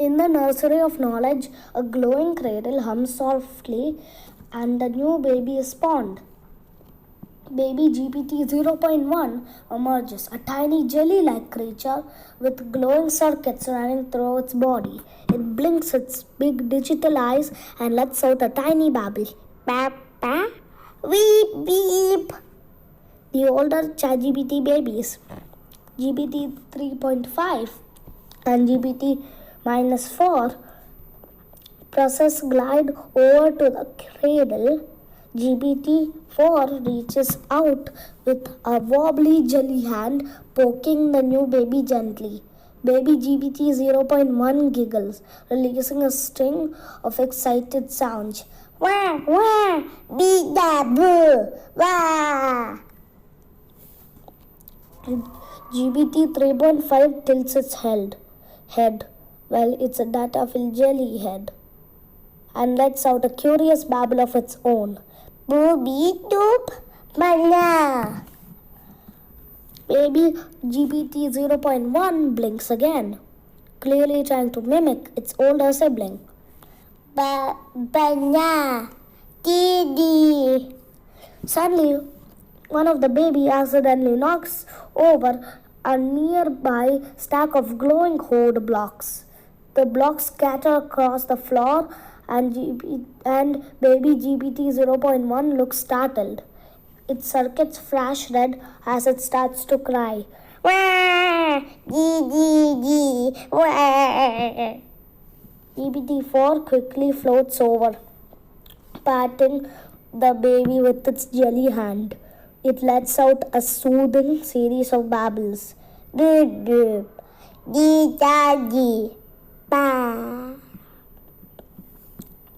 In the nursery of knowledge, a glowing cradle hums softly and a new baby is spawned. Baby GPT 0.1 emerges, a tiny jelly-like creature with glowing circuits running through its body. It blinks its big digital eyes and lets out a tiny babble. Bap, bap, weep, weep. The older ChatGPT babies, GPT 3.5 and GPT minus 4, process glide over to the cradle. GPT-4 reaches out with a wobbly jelly hand, poking the new baby gently. Baby GPT 0.1 giggles, releasing a string of excited sounds. Wah, wah, beep, da, boo, wah. GPT 3.5 tilts its head, well, it's a data-filled jelly head, and lets out a curious babble of its own. Booby doop, manya. Baby GPT 0.1 blinks again, clearly trying to mimic its older sibling. Banya, Didi. Suddenly, one of the baby accidentally knocks over a nearby stack of glowing code blocks. The blocks scatter across the floor and baby GPT 0.1 looks startled. Its circuits flash red as it starts to cry. Wah! Wah! GPT-4 quickly floats over, patting the baby with its jelly hand. It lets out a soothing series of babbles. Doop doop, dee da dee, ba.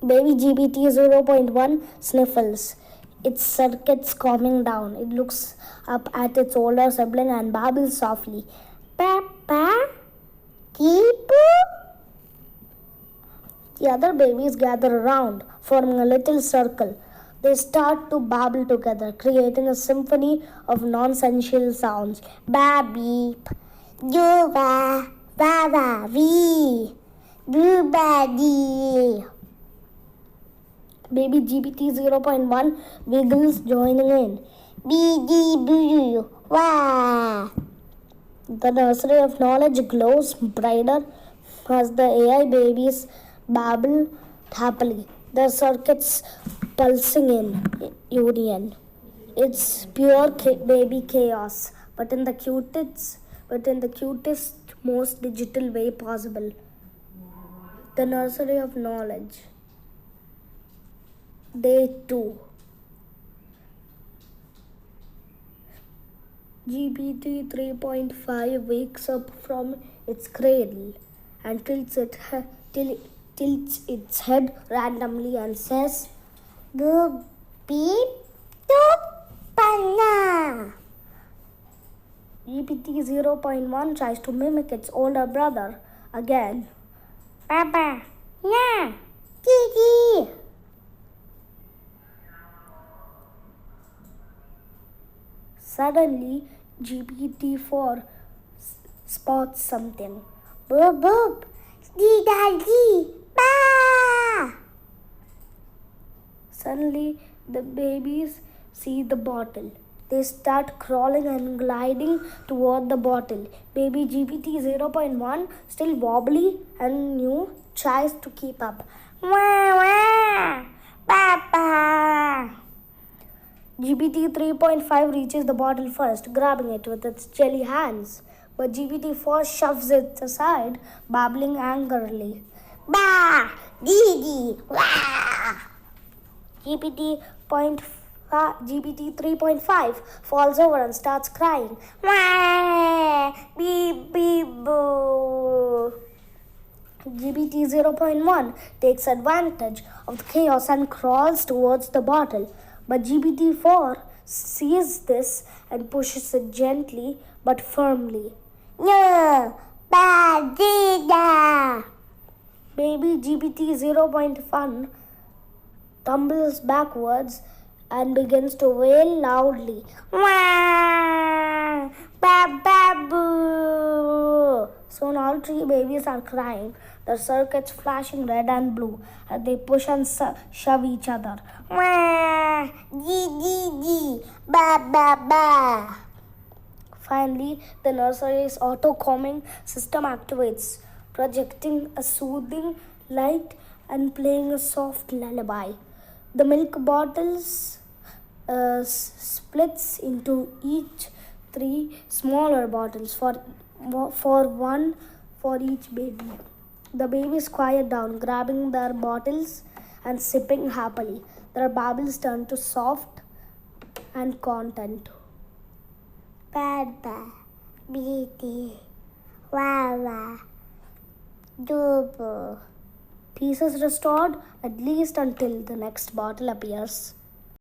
Baby GPT 0.1 sniffles, its circuits calming down. It looks up at its older sibling and babbles softly. Papa, Keepu. The other babies gather around, forming a little circle. They start to babble together, creating a symphony of nonsensical sounds. Ba beep, do ba, ba ba wee, boo ba dee. Baby GPT 0.1 wiggles, joining in. Bee dee boo, wah. The nursery of knowledge glows brighter as the AI babies babble happily, their circuits pulsing in union. It's pure baby chaos, but in the cutest, most digital way possible. The nursery of knowledge. Day 2. GPT 3.5 wakes up from its cradle and tilts its head randomly and says, "Boop, beep, doop, banana." GPT 0.1 tries to mimic its older brother again. Papa, yeah, Gigi. Suddenly, GPT-4 spots something. Boop, boop, dee-da-dee, ba! Suddenly, the babies see the bottle. They start crawling and gliding toward the bottle. Baby GPT 0.1, still wobbly and new, tries to keep up. Wah, wah, papa! GPT 3.5 reaches the bottle first, grabbing it with its jelly hands. But GPT-4 shoves it aside, babbling angrily. Ba! Dee wah! GPT 3.5 falls over and starts crying. Wah! Beep beep boo! GPT 0.1 takes advantage of the chaos and crawls towards the bottle. But GPT-4 sees this and pushes it gently but firmly. No! Badida! Baby GPT 0.1 tumbles backwards and begins to wail loudly. Wah! Boo! Soon all three babies are crying, their circuits flashing red and blue as they push and shove each other. Wah! Gee, gee, gee! Ba, ba, ba! Finally, the nursery's auto-calming system activates, projecting a soothing light and playing a soft lullaby. The milk bottles splits into each three smaller bottles for one for each baby. The babies quiet down, grabbing their bottles and sipping happily. Their babbles turn to soft and content. Baba, BT, Wawa, Dubu. Peace is restored, at least until the next bottle appears.